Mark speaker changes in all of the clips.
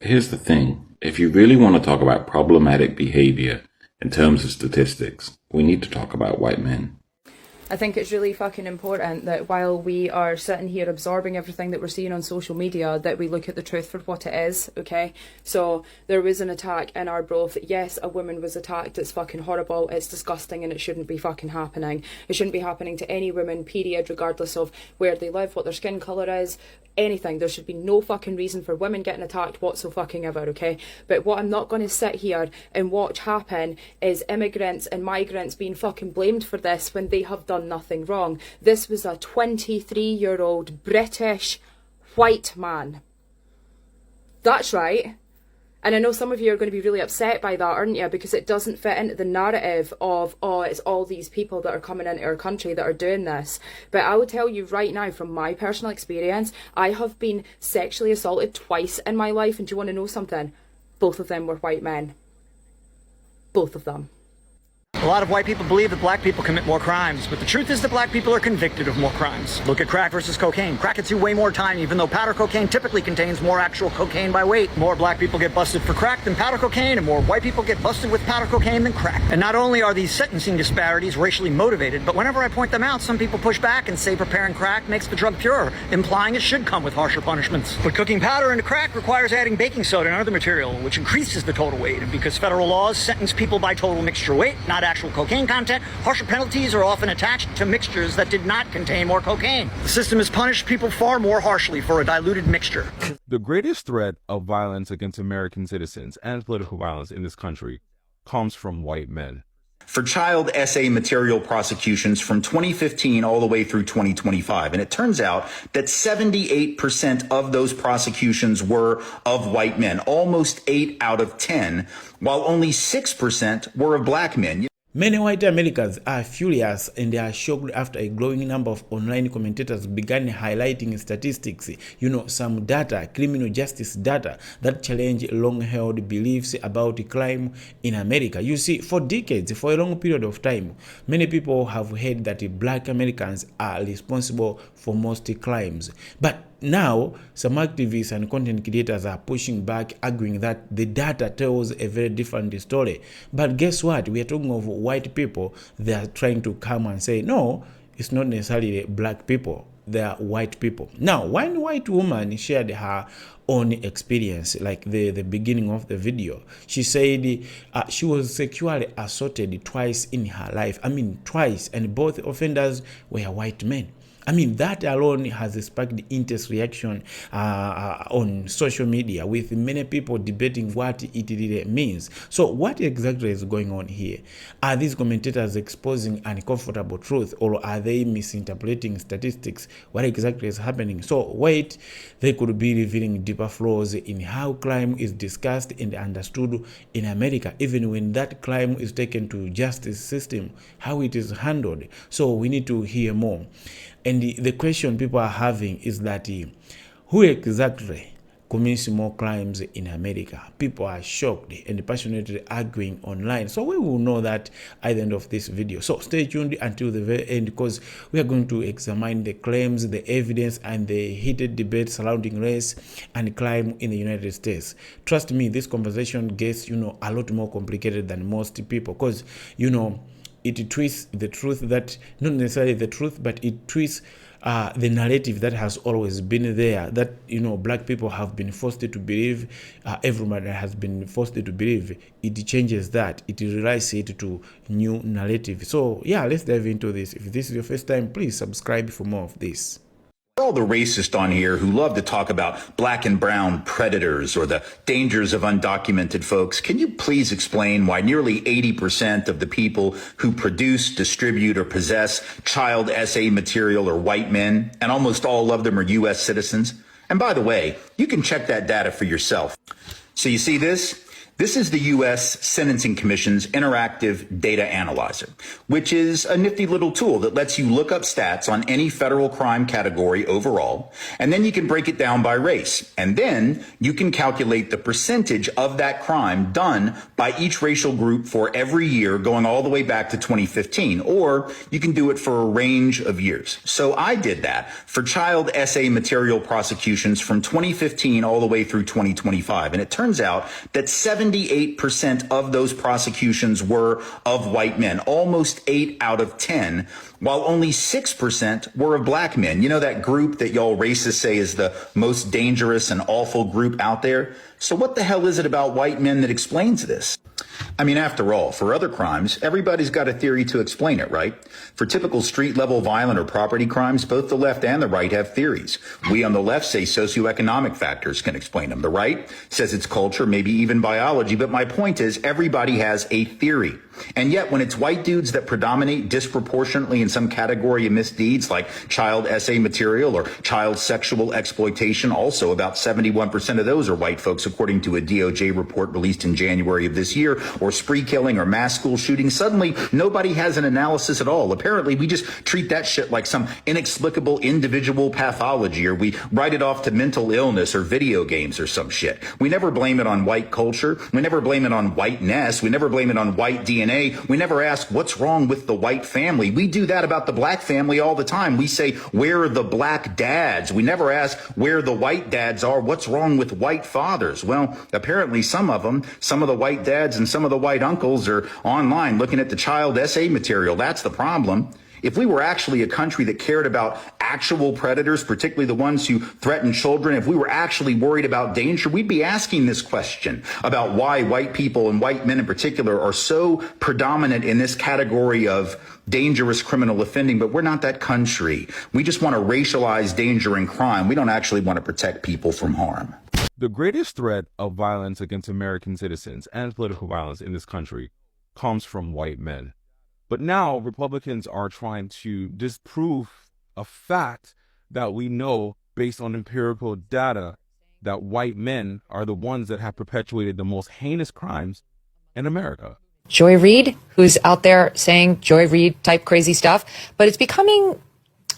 Speaker 1: Here's the thing. If you really want to talk about problematic behavior in terms of statistics, we need to talk about white men.
Speaker 2: I think it's really fucking important that while we are sitting here absorbing everything that we're seeing on social media, that we look at the truth for what it is, okay? So there was an attack in Arbroath. Yes, a woman was attacked. It's fucking horrible. It's disgusting and it shouldn't be fucking happening. It shouldn't be happening to any woman, period, regardless of where they live, what their skin colour is, anything. There should be no fucking reason for women getting attacked whatsoever, okay? But what I'm not going to sit here and watch happen is immigrants and migrants being fucking blamed for this when they have done nothing wrong. This was a 23-year-old British white man. That's right. And I know some of you are going to be really upset by that, aren't you? Because it doesn't fit into the narrative of, oh, it's all these people that are coming into our country that are doing this. But I will tell you right now, from my personal experience, I have been sexually assaulted twice in my life. And do you want to know something? Both of them were white men. Both of them.
Speaker 3: A lot of white people believe that black people commit more crimes, but the truth is that black people are convicted of more crimes. Look at crack versus cocaine. Crack gets you way more time, even though powder cocaine typically contains more actual cocaine by weight. More black people get busted for crack than powder cocaine, and more white people get busted with powder cocaine than crack. And not only are these sentencing disparities racially motivated, but whenever I point them out, some people push back and say preparing crack makes the drug purer, implying it should come with harsher punishments. But cooking powder into crack requires adding baking soda and other material, which increases the total weight. And because federal laws sentence people by total mixture weight, not actual cocaine content, harsher penalties are often attached to mixtures that did not contain more cocaine. The system has punished people far more harshly for a diluted mixture.
Speaker 4: The greatest threat of violence against American citizens and political violence in this country comes from white men.
Speaker 5: For child SA material prosecutions from 2015 all the way through 2025. And it turns out that 78% of those prosecutions were of white men, almost 8 out of 10, while only 6% were of black men.
Speaker 6: Many white Americans are furious and they are shocked after a growing number of online commentators began highlighting statistics, some data, criminal justice data that challenge long-held beliefs about crime in America. You see, for decades, for a long period of time, many people have heard that black Americans are responsible for most crimes. But now, some activists and content creators are pushing back, arguing that the data tells a very different story. But guess what? We are talking of white people. They are trying to come and say, no, it's not necessarily black people. They are white people. Now, one white woman shared her own experience, like the beginning of the video. She said she was sexually assaulted twice in her life. I mean, twice. And both offenders were white men. I mean, that alone has sparked intense reaction on social media, with many people debating what it really means. So what exactly is going on here? Are these commentators exposing uncomfortable truth, or are they misinterpreting statistics? What exactly is happening? So wait, they could be revealing deeper flaws in how crime is discussed and understood in America, even when that crime is taken to justice system, how it is handled. So we need to hear more. And the question people are having is that who exactly commits more crimes in America? People are shocked and passionately arguing online. So we will know that at the end of this video. So stay tuned until the very end, because we are going to examine the claims, the evidence, and the heated debate surrounding race and crime in the United States. Trust me, this conversation gets, a lot more complicated than most people, because, it twists the truth that, not necessarily the truth, but it twists the narrative that has always been there, that, black people have been forced to believe, everyone has been forced to believe. It changes that. It rewrites it to new narrative. So, yeah, let's dive into this. If this is your first time, please subscribe for more of this.
Speaker 5: All the racists on here who love to talk about black and brown predators or the dangers of undocumented folks, can you please explain why nearly 80% of the people who produce, distribute, or possess child SA material are white men, and almost all of them are U.S. citizens? And by the way, you can check that data for yourself. So you see this? This is the U.S. Sentencing Commission's interactive data analyzer, which is a nifty little tool that lets you look up stats on any federal crime category overall, and then you can break it down by race. And then you can calculate the percentage of that crime done by each racial group for every year going all the way back to 2015, or you can do it for a range of years. So I did that for child essay material prosecutions from 2015 all the way through 2025. And it turns out that 78% of those prosecutions were of white men, almost 8 out of 10, while only 6% were of black men. You know, that group that y'all racists say is the most dangerous and awful group out there? So what the hell is it about white men that explains this? I mean, after all, for other crimes, everybody's got a theory to explain it, right? For typical street-level violent or property crimes, both the left and the right have theories. We on the left say socioeconomic factors can explain them. The right says it's culture, maybe even biology. But my point is, everybody has a theory. And yet, when it's white dudes that predominate disproportionately in some category of misdeeds, like child essay material or child sexual exploitation, also about 71% of those are white folks, according to a DOJ report released in January of this year, or spree killing or mass school shooting, suddenly nobody has an analysis at all. Apparently, we just treat that shit like some inexplicable individual pathology, or we write it off to mental illness or video games or some shit. We never blame it on white culture. We never blame it on whiteness. We never blame it on white DNA. We never ask what's wrong with the white family. We do that about the black family all the time. We say, where are the black dads? We never ask where the white dads are. What's wrong with white fathers? Well, apparently some of them, some of the white dads and some of the white uncles are online looking at the child essay material. That's the problem. If we were actually a country that cared about actual predators, particularly the ones who threaten children, if we were actually worried about danger, we'd be asking this question about why white people and white men in particular are so predominant in this category of dangerous criminal offending. But we're not that country. We just want to racialize danger and crime. We don't actually want to protect people from harm.
Speaker 4: The greatest threat of violence against American citizens and political violence in this country comes from white men. But now Republicans are trying to disprove a fact that we know based on empirical data that white men are the ones that have perpetuated the most heinous crimes in America.
Speaker 7: Joy Reid, who's out there saying Joy Reid type crazy stuff, but it's becoming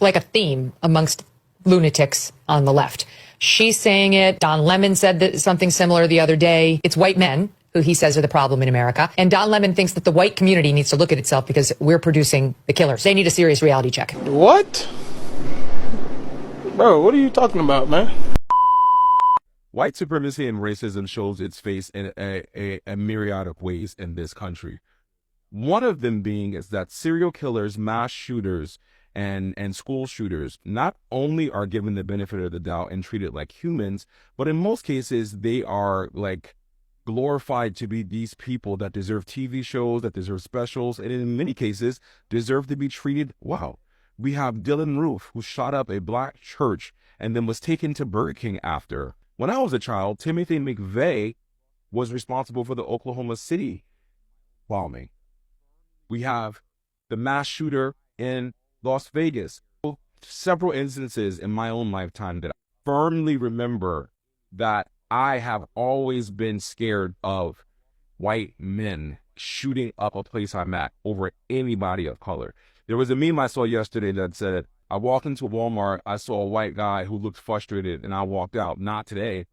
Speaker 7: like a theme amongst lunatics on the left. She's saying it. Don Lemon said something similar the other day. It's white men who he says are the problem in America. And Don Lemon thinks that the white community needs to look at itself because we're producing the killers. They need a serious reality check.
Speaker 8: What? Bro, what are you talking about, man?
Speaker 4: White supremacy and racism shows its face in a myriad of ways in this country. One of them being is that serial killers, mass shooters, and school shooters not only are given the benefit of the doubt and treated like humans, but in most cases they are like glorified to be these people that deserve TV shows, that deserve specials, and in many cases deserve to be treated well. We have Dylan Roof, who shot up a black church and then was taken to Burger King after. When I was a child, Timothy McVeigh was responsible for the Oklahoma City bombing. We have the mass shooter in Las Vegas. Several instances in my own lifetime that I firmly remember that I have always been scared of white men shooting up a place I'm at over anybody of color. There was a meme I saw yesterday that said, I walked into Walmart, I saw a white guy who looked frustrated, and I walked out. Not today.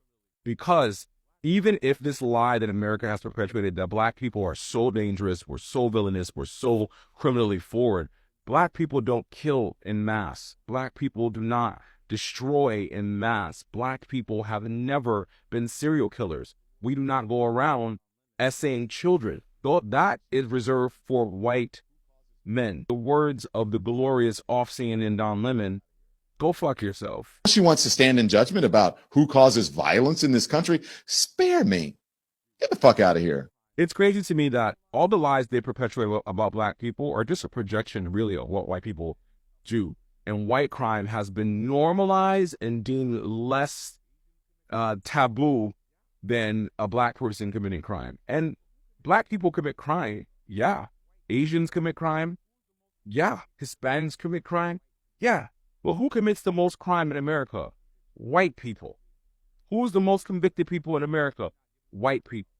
Speaker 4: Because even if this lie that America has perpetuated, that black people are so dangerous, we're so villainous, we're so criminally forward, black people don't kill in mass. Black people do not destroy in mass. Black people have never been serial killers. We do not go around essaying children. Though that is reserved for white men. The words of the glorious off-CNN Don Lemon, go fuck yourself.
Speaker 9: She wants to stand in judgment about who causes violence in this country. Spare me. Get the fuck out of here.
Speaker 4: It's crazy to me that all the lies they perpetuate about black people are just a projection, really, of what white people do. And white crime has been normalized and deemed less taboo than a black person committing crime. And black people commit crime, yeah. Asians commit crime, yeah. Hispanics commit crime, yeah. But who commits the most crime in America? White people. Who's the most convicted people in America? White people.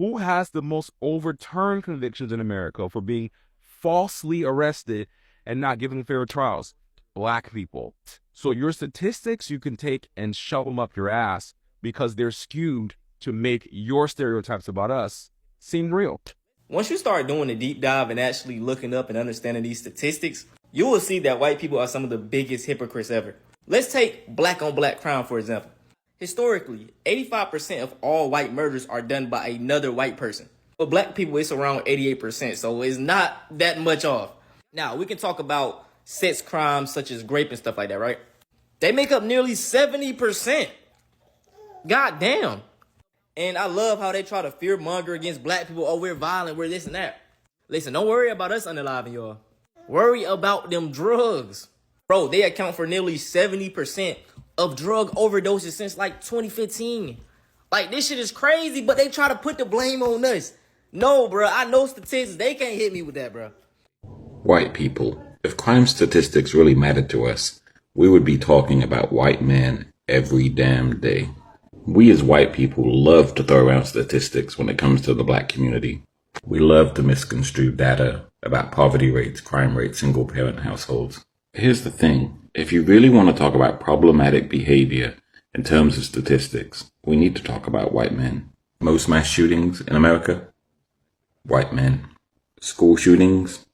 Speaker 4: Who has the most overturned convictions in America for being falsely arrested and not given fair trials? Black people. So your statistics, you can take and shove them up your ass because they're skewed to make your stereotypes about us seem real.
Speaker 10: Once you start doing a deep dive and actually looking up and understanding these statistics, you will see that white people are some of the biggest hypocrites ever. Let's take black on black crime, for example. Historically, 85% of all white murders are done by another white person. For black people, it's around 88%, so it's not that much off. Now, we can talk about sex crimes such as rape and stuff like that, right? They make up nearly 70%. God damn. And I love how they try to fear monger against black people. Oh, we're violent, we're this and that. Listen, don't worry about us unaliving y'all. Worry about them drugs. Bro, they account for nearly 70% of drug overdoses since like 2015. Like, this shit is crazy, but they try to put the blame on us. No, bro, I know statistics. They can't hit me with that, bro.
Speaker 1: White people, if crime statistics really mattered to us, we would be talking about white men every damn day. We as white people love to throw around statistics when it comes to the black community. We love to misconstrue data about poverty rates, crime rates, single-parent households. Here's the thing. If you really want to talk about problematic behavior in terms of statistics, we need to talk about white men. Most mass shootings in America? White men. School shootings?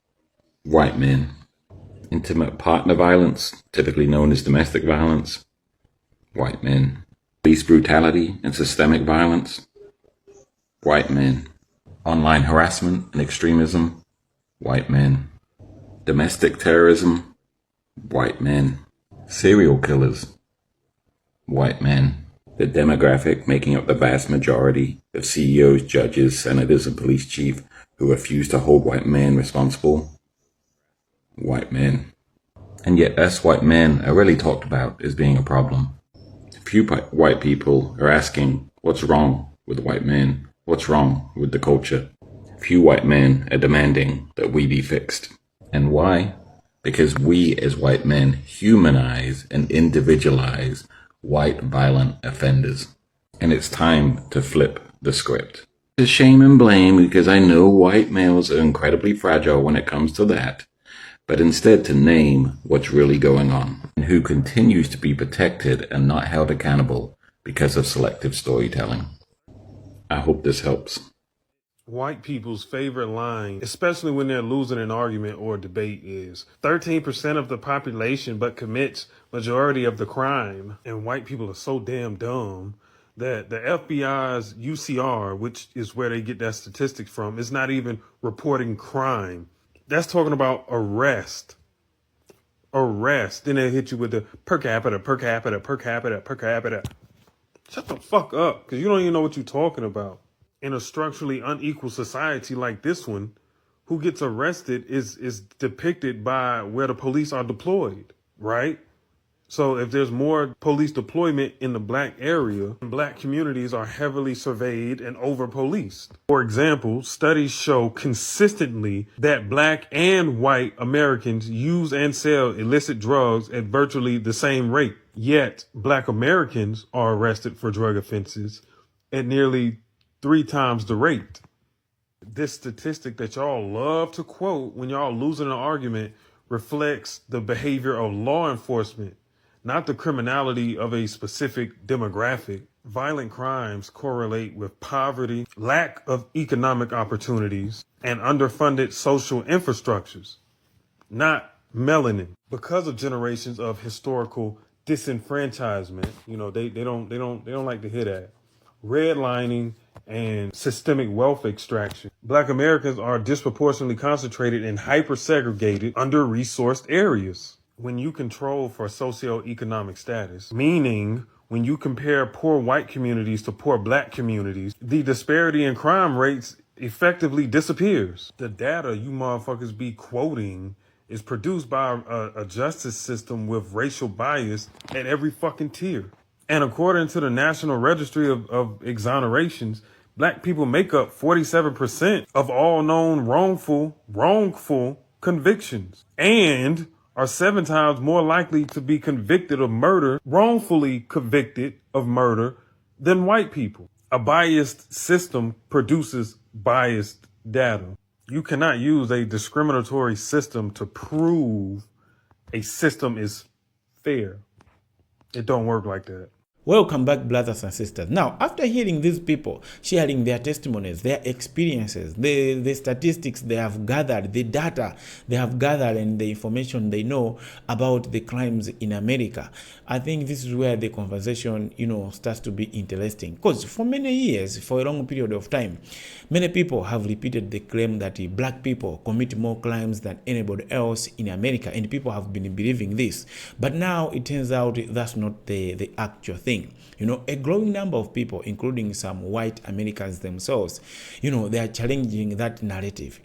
Speaker 1: White men. Intimate partner violence, typically known as domestic violence? White men. Police brutality and systemic violence? White men. Online harassment and extremism? White men. Domestic terrorism? White men. Serial killers? White men. The demographic making up the vast majority of CEOs, judges, senators, and police chiefs who refuse to hold white men responsible? White men. And yet us white men are rarely talked about as being a problem. Few white people are asking, what's wrong with white men? What's wrong with the culture? Few white men are demanding that we be fixed. And why? Because we as white men humanize and individualize white violent offenders. And it's time to flip the script. To shame and blame, because I know white males are incredibly fragile when it comes to that, but instead to name what's really going on and who continues to be protected and not held accountable because of selective storytelling. I hope this helps.
Speaker 8: White people's favorite line, especially when they're losing an argument or a debate, is 13% of the population but commits majority of the crime. And white people are so damn dumb that the FBI's UCR, which is where they get that statistics from, is not even reporting crime. That's talking about arrest. Then they hit you with the per capita. Shut the fuck up, because you don't even know what you're talking about. In a structurally unequal society like this one, who gets arrested is depicted by where the police are deployed, right? So if there's more police deployment in the black area, black communities are heavily surveyed and over-policed. For example, studies show consistently that black and white Americans use and sell illicit drugs at virtually the same rate. Yet, black Americans are arrested for drug offenses at nearly 3 times the rate. This statistic that y'all love to quote when y'all losing an argument reflects the behavior of law enforcement, not the criminality of a specific demographic. Violent crimes correlate with poverty, lack of economic opportunities, and underfunded social infrastructures, not melanin. Because of generations of historical disenfranchisement, they don't like to hear that. Redlining and systemic wealth extraction. Black Americans are disproportionately concentrated in hyper-segregated, under-resourced areas. When you control for socioeconomic status, meaning when you compare poor white communities to poor black communities, the disparity in crime rates effectively disappears. The data you motherfuckers be quoting is produced by a justice system with racial bias at every fucking tier. And according to the National Registry of Exonerations, black people make up 47% of all known wrongful convictions and are 7 times more likely to be convicted of murder, wrongfully convicted of murder, than white people. A biased system produces biased data. You cannot use a discriminatory system to prove a system is fair. It don't work like that.
Speaker 6: Welcome back, brothers and sisters. Now, after hearing these people sharing their testimonies, their experiences, the statistics they have gathered, the data they have gathered, and the information they know about the crimes in America, I think this is where the conversation, starts to be interesting. Because for many years, for a long period of time, many people have repeated the claim that black people commit more crimes than anybody else in America, and people have been believing this. But now it turns out that's not the actual thing. A growing number of people, including some white Americans themselves, they are challenging that narrative.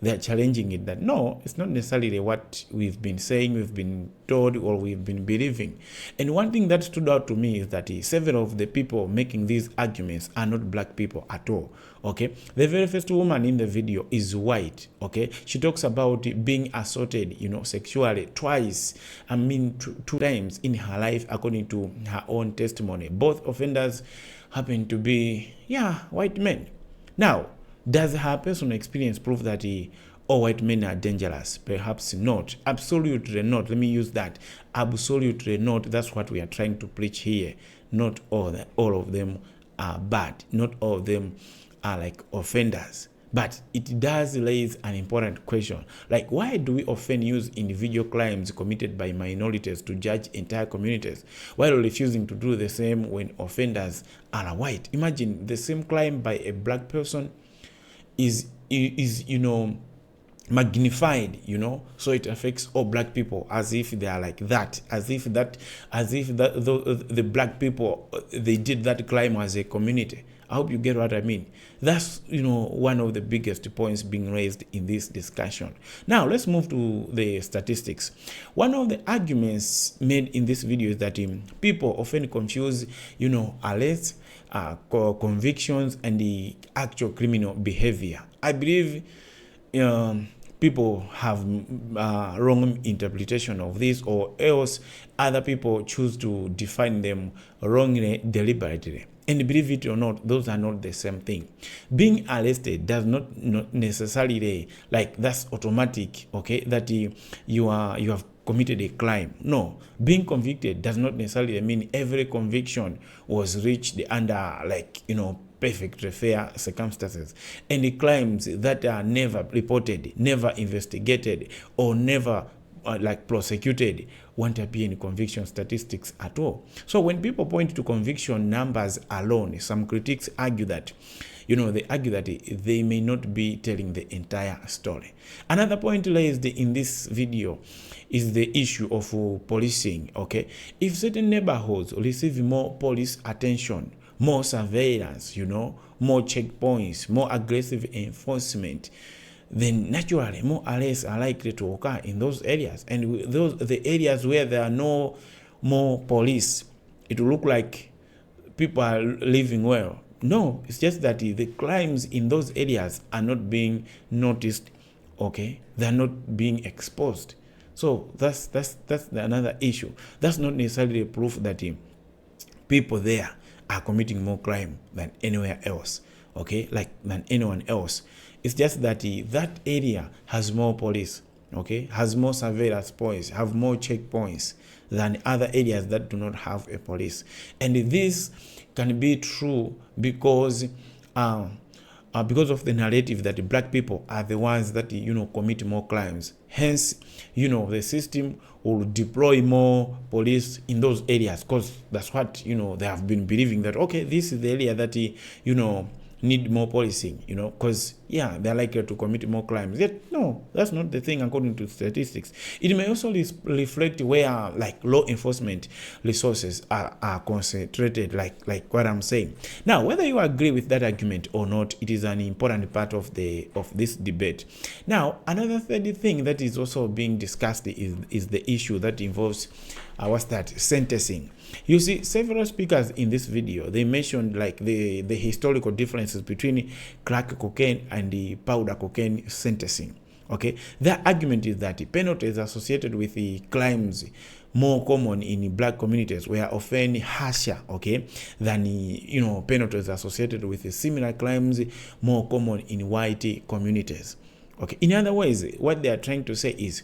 Speaker 6: They are challenging it that no, it's not necessarily what we've been saying, we've been told, or we've been believing. And one thing that stood out to me is that several of the people making these arguments are not black people at all. Okay, the very first woman in the video is white. Okay, she talks about being assaulted, sexually twice. I mean, two times in her life, according to her own testimony. Both offenders happen to be, white men. Now, does her personal experience prove that all white men are dangerous? Perhaps not. Absolutely not. Let me use that. Absolutely not. That's what we are trying to preach here. Not all of them are bad. Not all of them are like offenders. But it does raise an important question. Like, why do we often use individual crimes committed by minorities to judge entire communities, while refusing to do the same when offenders are white? Imagine the same crime by a black person is magnified, so it affects all black people as if they are like that, as if the black people, they did that crime as a community. I hope you get what I mean. That's one of the biggest points being raised in this discussion. Now let's move to the statistics. One of the arguments made in this video is that people often confuse arrests, convictions, and the actual criminal behavior. I believe people have wrong interpretation of this, or else other people choose to define them wrongly deliberately. And believe it or not, those are not the same thing. Being arrested does not necessarily like that's automatic, okay, that you have committed a crime. No, being convicted does not necessarily mean every conviction was reached under perfectly fair circumstances. And the crimes that are never reported, never investigated, or never prosecuted won't appear in conviction statistics at all. So when people point to conviction numbers alone, some critics argue that they may not be telling the entire story. Another point raised in this video is the issue of policing. Okay, if certain neighborhoods receive more police attention, more surveillance, more checkpoints, more aggressive enforcement, then naturally more arrests are likely to occur in those areas. And the areas where there are no more police, it will look like people are living well. No, it's just that the crimes in those areas are not being noticed. Okay, they're not being exposed. So that's another issue. That's not necessarily proof that people there are committing more crime than anywhere else. Okay, than anyone else. It's just that that area has more police, okay, has more surveillance points, have more checkpoints than other areas that do not have a police. And this can be true because of the narrative that the black people are the ones that commit more crimes. Hence, the system will deploy more police in those areas, because that's what they have been believing, that okay, this is the area that need more policing, because they're likely to commit more crimes. Yet no, that's not the thing according to statistics. It may also reflect where law enforcement resources are concentrated, like what I'm saying. Now, whether you agree with that argument or not, it is an important part of this debate. Now, another third thing that is also being discussed is the issue that involves sentencing. You see, several speakers in this video, they mentioned the historical differences between crack cocaine and the powder cocaine sentencing. Okay, their argument is that the penalties associated with the crimes more common in black communities were often harsher, okay, than penalties associated with similar crimes more common in white communities. Okay. In other words, what they are trying to say is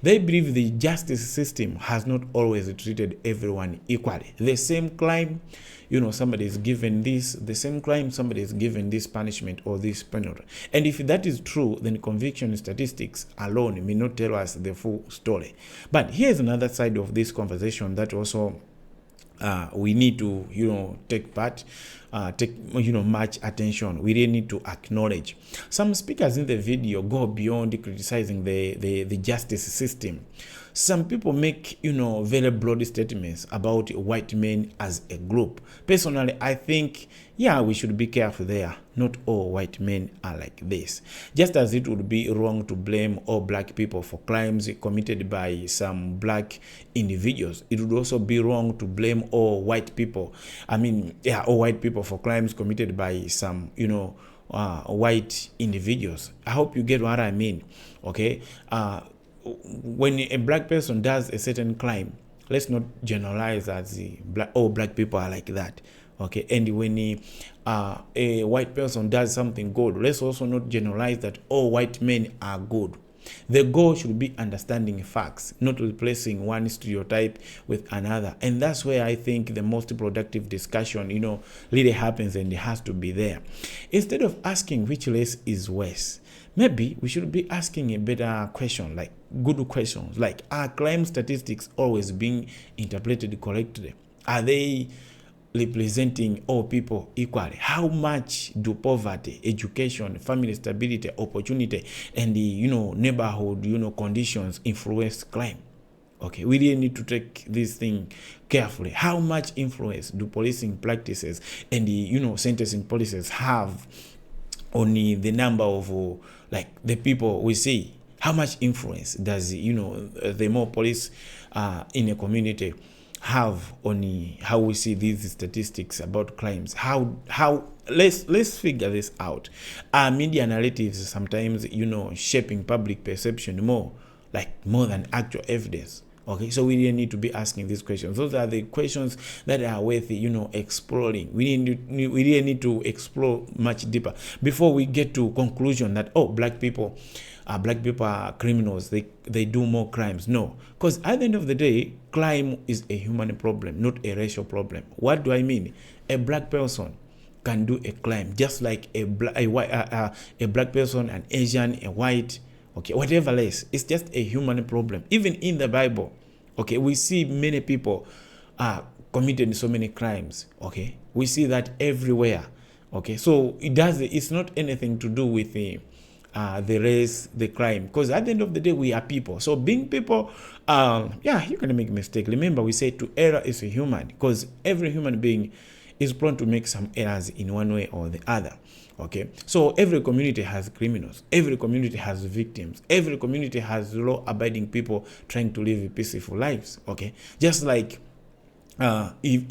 Speaker 6: they believe the justice system has not always treated everyone equally. The same crime, somebody is given this, the same crime, somebody is given this punishment or this penalty. And if that is true, then conviction statistics alone may not tell us the full story. But here's another side of this conversation that also we need to take part, take much attention. We really need to acknowledge. Some speakers in the video go beyond criticizing the justice system. Some people make very broad statements about white men as a group. Personally, I think we should be careful there. Not all white men are like this. Just as it would be wrong to blame all black people for crimes committed by some black individuals, it would also be wrong to blame all white people. All white people for crimes committed by some white individuals. I hope you get what I mean. Okay. When a black person does a certain crime, let's not generalize as all black people are like that. Okay, and when a white person does something good, let's also not generalize that all white men are good. The goal should be understanding facts, not replacing one stereotype with another. And that's where I think the most productive discussion, really happens, and it has to be there. Instead of asking which race is worse, maybe we should be asking a better question, like good questions, like are crime statistics always being interpreted correctly? Are they representing all people equally? How much do poverty, education, family stability, opportunity, and the neighborhood conditions influence crime? Okay, we really need to take this thing carefully. How much influence do policing practices and the sentencing policies have on the number of the people we see? How much influence does the more police in a community have on how we see these statistics about crimes? How let's figure this out. Media narratives sometimes shaping public perception more than actual evidence. Okay, so we really need to be asking these questions. Those are the questions that are worth exploring. We really need to explore much deeper before we get to conclusion that black people are criminals. They do more crimes. No, because at the end of the day, crime is a human problem, not a racial problem. What do I mean? A black person can do a crime just like a black person, an Asian, a white. Okay, whatever race, it's just a human problem. Even in the Bible, okay, we see many people committing so many crimes. Okay, we see that everywhere. Okay, so it's not anything to do with the race, the crime, because at the end of the day, we are people. So being people, you're gonna make a mistake. Remember, we say to err is a human, because every human being is prone to make some errors in one way or the other. Okay, so every community has criminals, every community has victims, every community has law-abiding people trying to live peaceful lives. Okay, just like in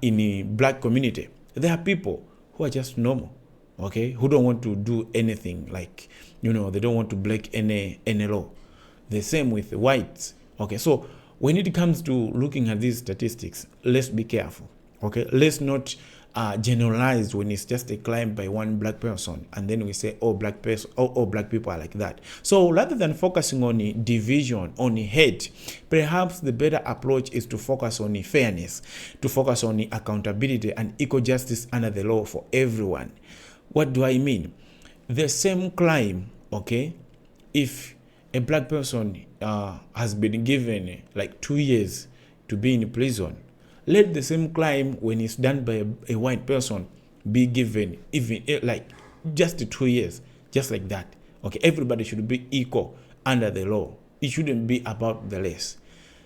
Speaker 6: a black community, there are people who are just normal, okay, who don't want to do anything, they don't want to break any law. The same with whites. Okay, so when it comes to looking at these statistics, let's be careful. Okay, let's not generalized when it's just a crime by one black person, and then we say all black people are like that. So rather than focusing on division, on hate, perhaps the better approach is to focus on fairness, to focus on accountability and equal justice under the law for everyone. What do I mean? The same crime, okay, if a black person has been given 2 years to be in prison, let the same crime, when it's done by a white person, be given even just 2 years, just like that. Okay, everybody should be equal under the law. It shouldn't be about the race.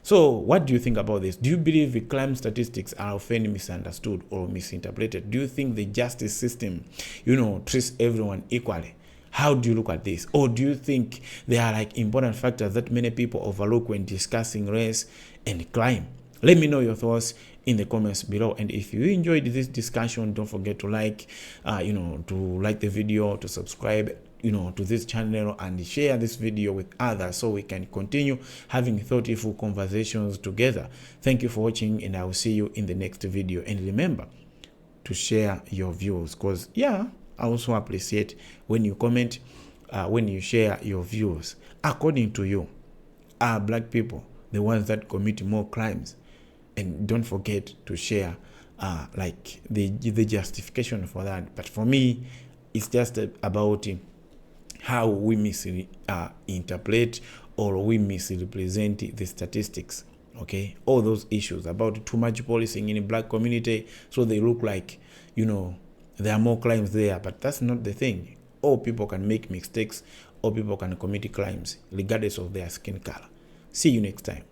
Speaker 6: So what do you think about this? Do you believe the crime statistics are often misunderstood or misinterpreted? Do you think the justice system, treats everyone equally? How do you look at this? Or do you think there are important factors that many people overlook when discussing race and crime? Let me know your thoughts in the comments below. And if you enjoyed this discussion, don't forget to like, to like the video, to subscribe, to this channel, and share this video with others so we can continue having thoughtful conversations together. Thank you for watching, and I will see you in the next video. And remember to share your views, because I also appreciate when you comment, when you share your views. According to you, are black people the ones that commit more crimes? And don't forget to share like the justification for that. But for me, it's just about how we misinterpret or we misrepresent the statistics. Okay, all those issues about too much policing in the black community, so they look like there are more crimes there, but that's not the thing. All people can make mistakes, all people can commit crimes regardless of their skin color. See you next time.